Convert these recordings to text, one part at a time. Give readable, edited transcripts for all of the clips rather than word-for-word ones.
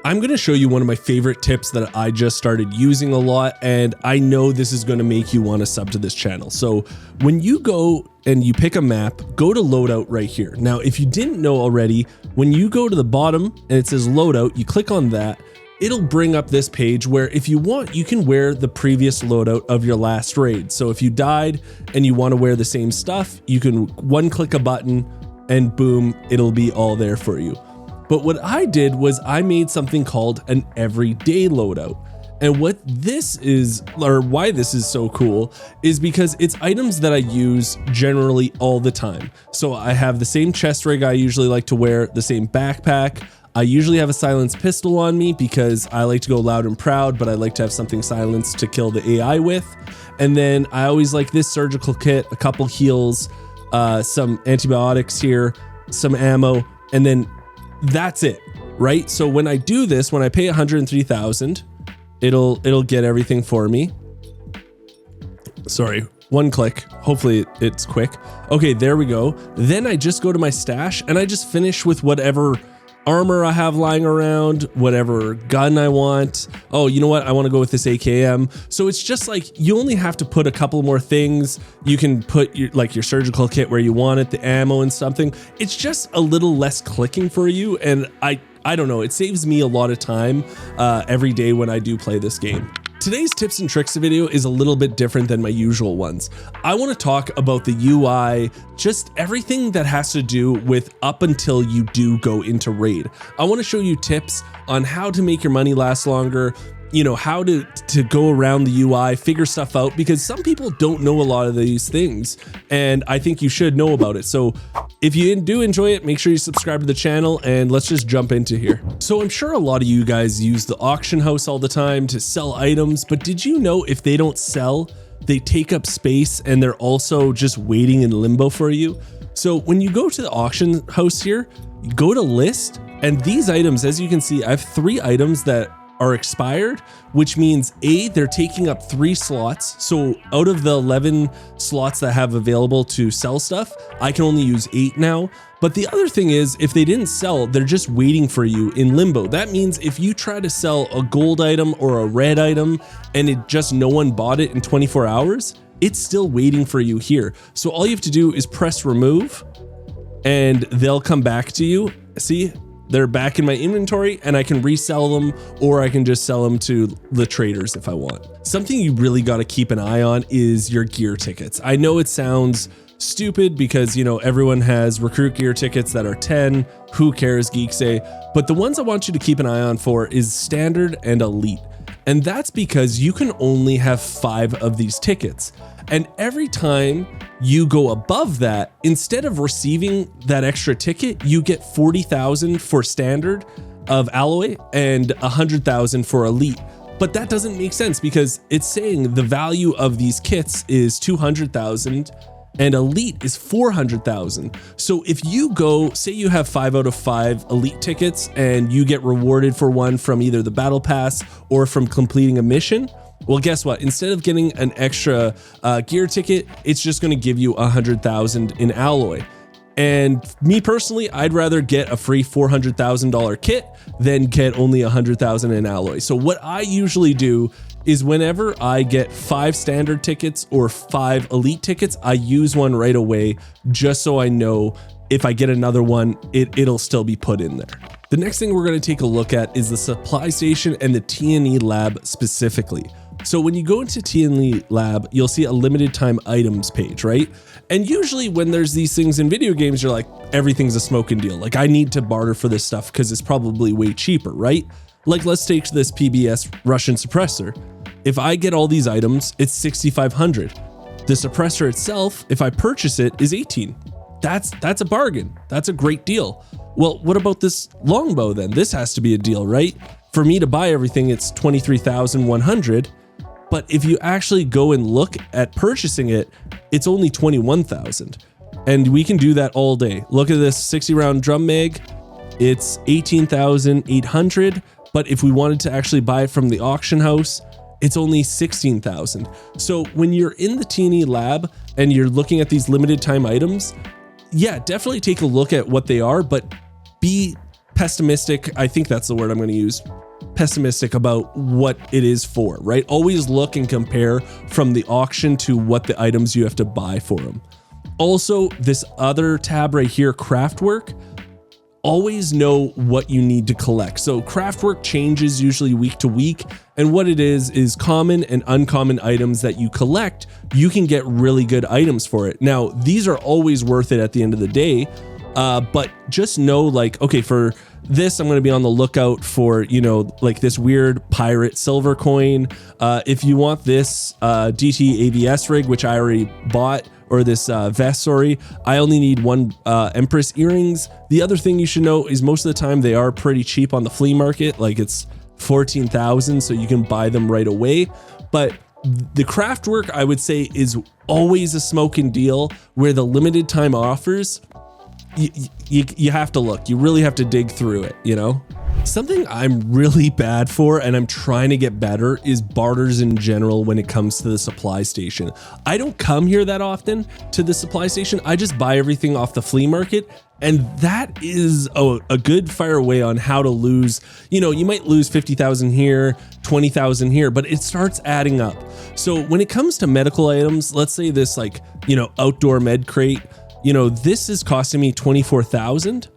I'm going to show you one of my favorite tips that I just started using a lot, and I know this is going to make you want to sub to this channel. So when you go and you pick a map, go to loadout right here. Now, if you didn't know already, when you go to the bottom and it says loadout, you click on that, it'll bring up this page where if you want, you can wear the previous loadout of your last raid. So if you died and you want to wear the same stuff, you can one click a button and boom, it'll be all there for you. But what I did was I made something called an everyday loadout. And what this is, or why this is so cool, is because it's items that I use generally all the time. So I have the same chest rig I usually like to wear, the same backpack. I usually have a silenced pistol on me because I like to go loud and proud, but I like to have something silenced to kill the AI with. And then I always like this surgical kit, a couple heals, some antibiotics here, some ammo, and then that's it, right? So when I do this, when I pay 103,000, it'll get everything for me. Sorry, one click. Hopefully it's quick. Okay, there we go. Then I just go to my stash and I just finish with whatever armor I have lying around, whatever gun I want. Oh, you know what? I want to go with this AKM. So it's just like you only have to put a couple more things. You can put your surgical kit where you want it, the ammo and something. It's just a little less clicking for you. And I don't know, it saves me a lot of time every day when I do play this game. Today's tips and tricks video is a little bit different than my usual ones. I want to talk about the UI, just everything that has to do with up until you do go into raid. I want to show you tips on how to make your money last longer, you know, how to go around the UI, figure stuff out, because some people don't know a lot of these things, and I think you should know about it. So if you do enjoy it, make sure you subscribe to the channel, and let's just jump into here. So I'm sure a lot of you guys use the auction house all the time to sell items, but did you know if they don't sell, they take up space and they're also just waiting in limbo for you? So when you go to the auction house here, you go to list, and these items, as you can see, I have 3 items that are expired, which means they're taking up 3 slots. So out of the 11 slots that I have available to sell stuff, I can only use 8 now. But the other thing is, if they didn't sell, they're just waiting for you in limbo. That means if you try to sell a gold item or a red item and no one bought it in 24 hours, it's still waiting for you here. So all you have to do is press remove and they'll come back to you. See? They're back in my inventory and I can resell them, or I can just sell them to the traders if I want. Something you really got to keep an eye on is your gear tickets. I know it sounds stupid because, you know, everyone has recruit gear tickets that are 10. Who cares, Geekseh? But the ones I want you to keep an eye on for is standard and elite. And that's because you can only have 5 of these tickets. And every time you go above that, instead of receiving that extra ticket, you get 40,000 for standard of alloy and 100,000 for elite. But that doesn't make sense because it's saying the value of these kits is 200,000 and elite is 400,000. So if you go, say you have 5 out of 5 elite tickets and you get rewarded for one from either the battle pass or from completing a mission, well, guess what? Instead of getting an extra gear ticket, it's just going to give you 100,000 in alloy. And me personally, I'd rather get a free $400,000 kit than get only 100,000 in alloy. So what I usually do is whenever I get 5 standard tickets or 5 elite tickets, I use one right away just so I know if I get another one, it'll still be put in there. The next thing we're going to take a look at is the supply station and the T&E Lab specifically. So when you go into T&E Lab, you'll see a limited time items page, right? And usually when there's these things in video games, you're like, everything's a smoking deal. Like, I need to barter for this stuff because it's probably way cheaper, right? Like, let's take this PBS Russian suppressor. If I get all these items, it's 6,500. The suppressor itself, if I purchase it, is 18. That's a bargain. That's a great deal. Well, what about this longbow then? This has to be a deal, right? For me to buy everything, it's 23,100. But if you actually go and look at purchasing it, it's only 21,000. And we can do that all day. Look at this 60 round drum mag. It's 18,800. But if we wanted to actually buy it from the auction house, it's only 16,000. So when you're in the T&E Lab and you're looking at these limited time items, yeah, definitely take a look at what they are, but be pessimistic. I think that's the word I'm going to use. Pessimistic about what it is for, right? Always look and compare from the auction to what the items you have to buy for them. Also, this other tab right here, craftwork, always know what you need to collect. So craftwork changes usually week to week. And what it is common and uncommon items that you collect, you can get really good items for it. Now, these are always worth it at the end of the day. But just know, like, okay, for this, I'm going to be on the lookout for, you know, like this weird pirate silver coin. If you want this DT AVS rig, which I already bought, or this vest, sorry, I only need one Empress earrings. The other thing you should know is most of the time they are pretty cheap on the flea market. Like it's 14,000, so you can buy them right away. But the craftwork, I would say, is always a smoking deal, where the limited time offers, you have to look. You really have to dig through it, you know? Something I'm really bad for, and I'm trying to get better, is barters in general when it comes to the supply station. I don't come here that often to the supply station. I just buy everything off the flea market, and that is a good fire way on how to lose. You know, you might lose 50,000 here, 20,000 here, but it starts adding up. So when it comes to medical items, let's say this, like, you know, outdoor med crate, you know, this is costing me 24,000.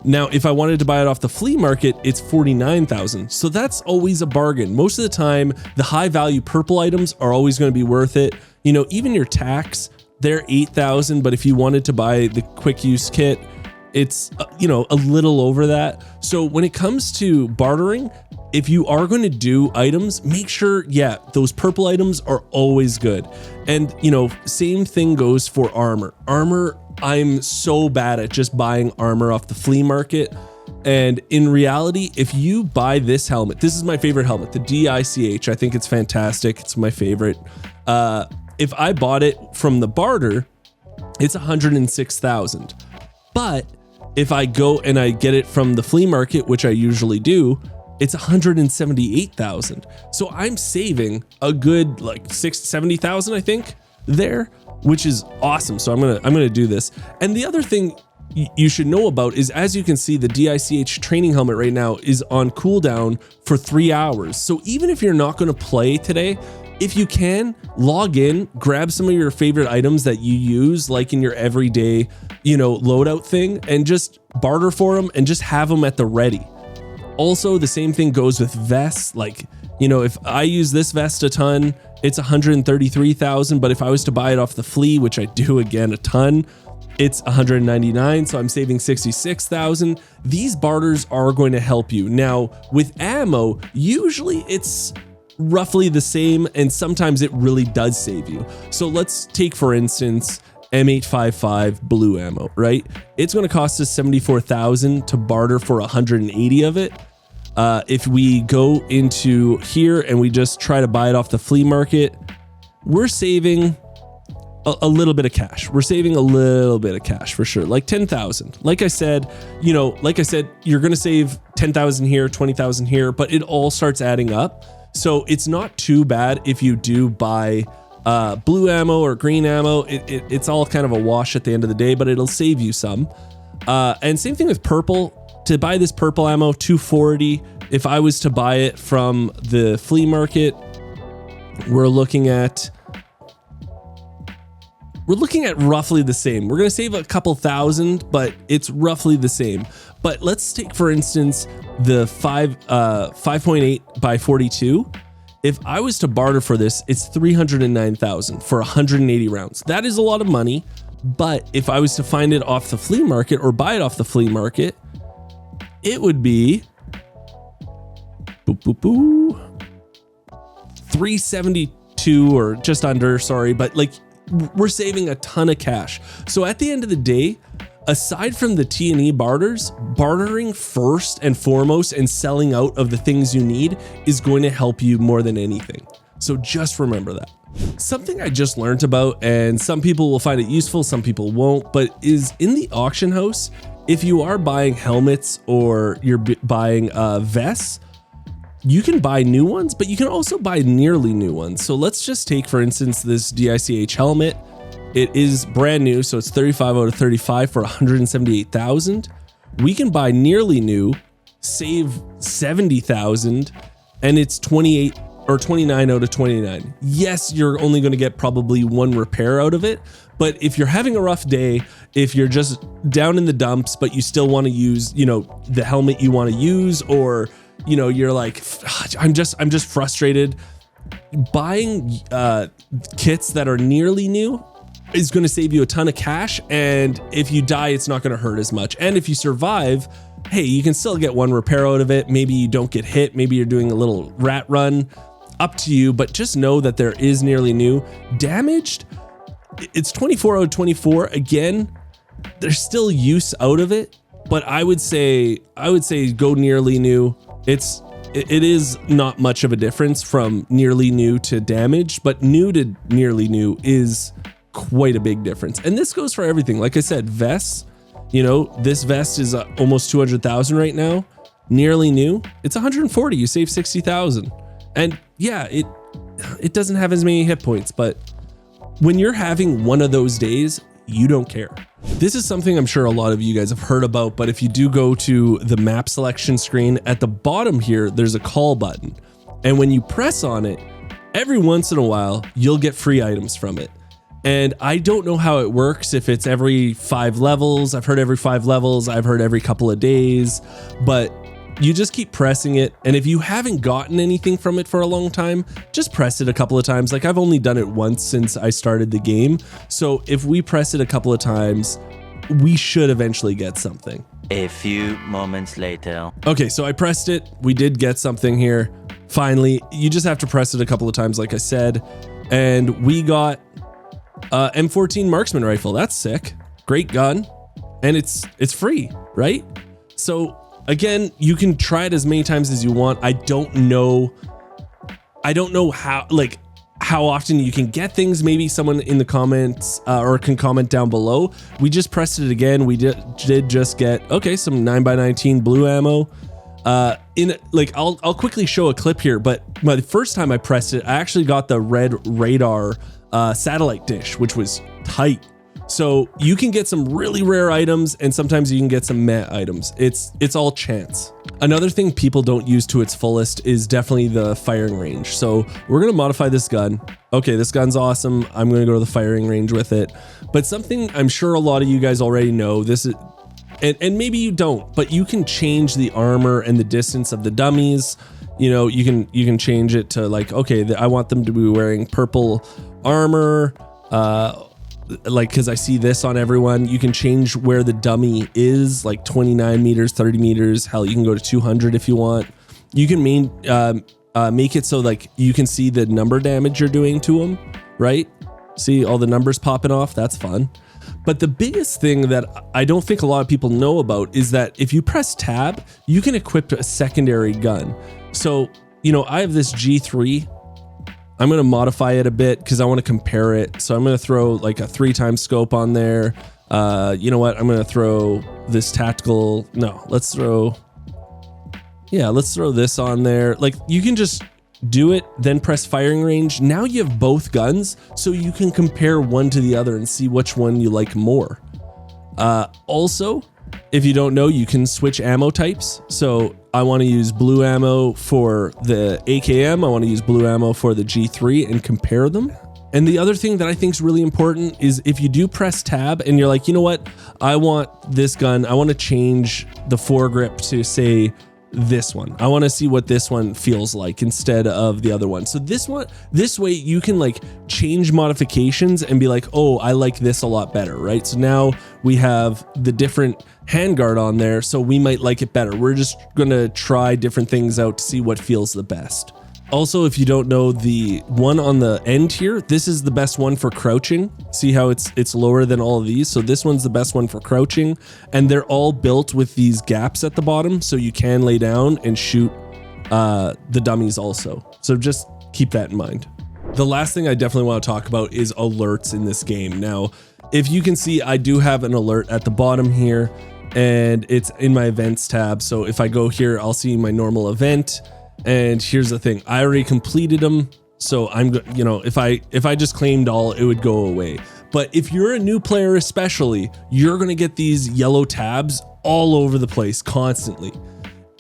Now, if I wanted to buy it off the flea market, it's 49,000. So that's always a bargain. Most of the time, the high value purple items are always going to be worth it. You know, even your tax, they're 8,000. But if you wanted to buy the quick use kit, it's, you know, a little over that. So when it comes to bartering, if you are going to do items, make sure, yeah, those purple items are always good. And, you know, same thing goes for armor. I'm so bad at just buying armor off the flea market. And in reality, if you buy this helmet, this is my favorite helmet, the DICH. I think it's fantastic. It's my favorite. If I bought it from the barter, it's 106,000. But if I go and I get it from the flea market, which I usually do, it's 178,000. So I'm saving a good like 70,000, I think, there, which is awesome. So I'm gonna do this. And the other thing you should know about is, as you can see, the DICH training helmet right now is on cooldown for 3 hours. So even if you're not gonna play today, if you can, log in, grab some of your favorite items that you use, like in your everyday, you know, loadout thing, and just barter for them and just have them at the ready. Also, the same thing goes with vests. Like, you know, if I use this vest a ton, it's 133,000. But if I was to buy it off the flea, which I do again a ton, it's 199. So I'm saving 66,000. These barters are going to help you. Now, with ammo, usually it's roughly the same, and sometimes it really does save you. So let's take, for instance, M855 blue ammo, right? It's going to cost us 74,000 to barter for 180 of it. If we go into here and we just try to buy it off the flea market, we're saving a little bit of cash. We're saving a little bit of cash for sure, like 10,000. Like I said, you're going to save 10,000 here, 20,000 here, but it all starts adding up. So it's not too bad if you do buy blue ammo or green ammo. It's all kind of a wash at the end of the day, but it'll save you some. And same thing with purple. To buy this purple ammo, 240. If I was to buy it from the flea market, we're looking at roughly the same. We're going to save a couple thousand, but it's roughly the same. But let's take, for instance, the 5.8 by 42. If I was to barter for this, it's 309,000 for 180 rounds. That is a lot of money. But if I was to find it off the flea market or buy it off the flea market, it would be 372 or just under, sorry, but like we're saving a ton of cash. So at the end of the day, aside from the T&E barters, bartering first and foremost and selling out of the things you need is going to help you more than anything. So just remember that. Something I just learned about, and some people will find it useful, some people won't, but is in the auction house, if you are buying helmets or you're buying vests, you can buy new ones, but you can also buy nearly new ones. So let's just take, for instance, this DICH helmet. It is brand new, so it's 35 out of 35 for 178,000. we can buy nearly new, save 70,000, and it's 28 or 29 out of 29. Yes, you're only going to get probably one repair out of it, but if you're having a rough day, if you're just down in the dumps, but you still want to use, the helmet you want to use, or, you're like, I'm just frustrated. Buying kits that are nearly new is going to save you a ton of cash. And if you die, it's not going to hurt as much. And if you survive, hey, you can still get one repair out of it. Maybe you don't get hit. Maybe you're doing a little rat run. Up to you, but just know that there is nearly new. Damaged, it's 24 out of 24. Again, there's still use out of it, but I would say go nearly new. It is not much of a difference from nearly new to damaged, but new to nearly new is quite a big difference. And this goes for everything. Like I said, vests, this vest is almost 200,000 right now. Nearly new, it's 140. You save 60,000. And yeah, it doesn't have as many hit points, but when you're having one of those days, you don't care. This is something I'm sure a lot of you guys have heard about, but if you do go to the map selection screen at the bottom here, there's a call button. And when you press on it, every once in a while, you'll get free items from it. And I don't know how it works, if it's every 5 levels. I've heard every 5 levels. I've heard every couple of days, but you just keep pressing it. And if you haven't gotten anything from it for a long time, just press it a couple of times. Like, I've only done it once since I started the game. So if we press it a couple of times, we should eventually get something. A few moments later. Okay, so I pressed it. We did get something here. Finally, you just have to press it a couple of times, like I said. And we got M14 marksman rifle. That's sick. Great gun. And it's free, right? So again, you can try it as many times as you want. I don't know how often you can get things. Maybe someone in the comments or can comment down below. We just pressed it again. We did just get, some 9x19 blue ammo. I'll quickly show a clip here, but the first time I pressed it, I actually got the red radar satellite dish, which was tight. So you can get some really rare items, and sometimes you can get some meh items. It's all chance. Another thing people don't use to its fullest is definitely the firing range. So we're gonna modify this gun. Okay, this gun's awesome. I'm gonna go to the firing range with it. But something I'm sure a lot of you guys already know, this is, and maybe you don't, but you can change the armor and the distance of the dummies. You can change it to like, okay, I want them to be wearing purple armor. Because I see this on everyone. You can change where the dummy is, like 29 meters, 30 meters. Hell, you can go to 200 if you want. You can make it so like you can see the number damage you're doing to them, right? See all the numbers popping off. That's fun. But the biggest thing that I don't think a lot of people know about is that if you press tab, you can equip a secondary gun. So, I have this G3. I'm going to modify it a bit because I want to compare it. So I'm going to throw like a 3x scope on there. You know what? I'm going to throw this tactical. No, let's throw this on there. Like, you can just do it, then press firing range. Now you have both guns, so you can compare one to the other and see which one you like more. Also, if you don't know, you can switch ammo types. So I want to use blue ammo for the AKM. I want to use blue ammo for the G3 and compare them. And the other thing that I think is really important is if you do press tab and you're like, you know what, I want this gun. I want to change the foregrip to say this one. I want to see what this one feels like instead of the other one. So this way you can like change modifications and be like, oh, I like this a lot better, right? So now we have the different handguard on there, so we might like it better. We're just gonna try different things out to see what feels the best. Also, if you don't know, the one on the end here, this is the best one for crouching. See how it's lower than all of these? So this one's the best one for crouching, and they're all built with these gaps at the bottom, so you can lay down and shoot the dummies also. So just keep that in mind. The last thing I definitely want to talk about is alerts in this game. Now, if you can see, I do have an alert at the bottom here, and it's in my events tab. So if I go here, I'll see my normal event. And here's the thing, I already completed them. So I'm, if I just claimed all, it would go away. But if you're a new player, especially, you're going to get these yellow tabs all over the place constantly.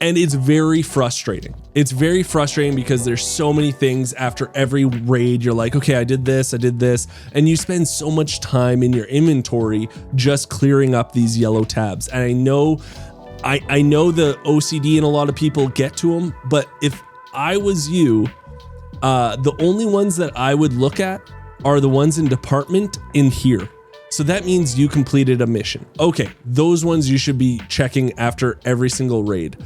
And it's very frustrating. It's very frustrating because there's so many things after every raid. You're like, okay, I did this. And you spend so much time in your inventory just clearing up these yellow tabs. And I know the OCD and a lot of people get to them, but if I was you, the only ones that I would look at are the ones in department in here. So that means you completed a mission. Okay, those ones you should be checking after every single raid.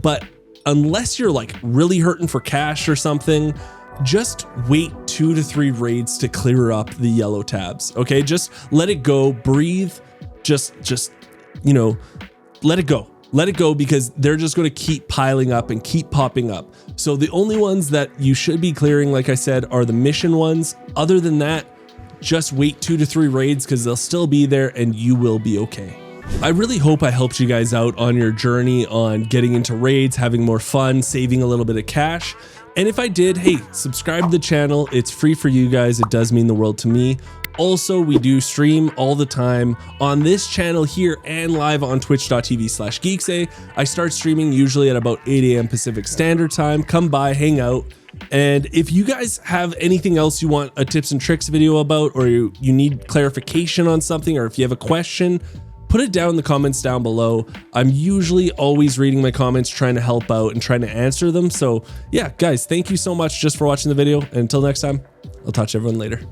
But unless you're like really hurting for cash or something, just wait 2 to 3 raids to clear up the yellow tabs. Okay, just let it go, breathe, just you know, let it go. Let it go, because they're just going to keep piling up and keep popping up. So the only ones that you should be clearing, like I said, are the mission ones. Other than that, just wait 2 to 3 raids, because they'll still be there and you will be okay. I really hope I helped you guys out on your journey on getting into raids, having more fun, saving a little bit of cash. And if I did, hey, subscribe to the channel. It's free for you guys. It does mean the world to me. Also, we do stream all the time on this channel here and live on twitch.tv/Geekseh. I start streaming usually at about 8 a.m. Pacific Standard Time. Come by, hang out. And if you guys have anything else you want a tips and tricks video about, or you need clarification on something, or if you have a question, put it down in the comments down below. I'm usually always reading my comments, trying to help out and trying to answer them. So yeah, guys, thank you so much just for watching the video. And until next time, I'll talk to everyone later.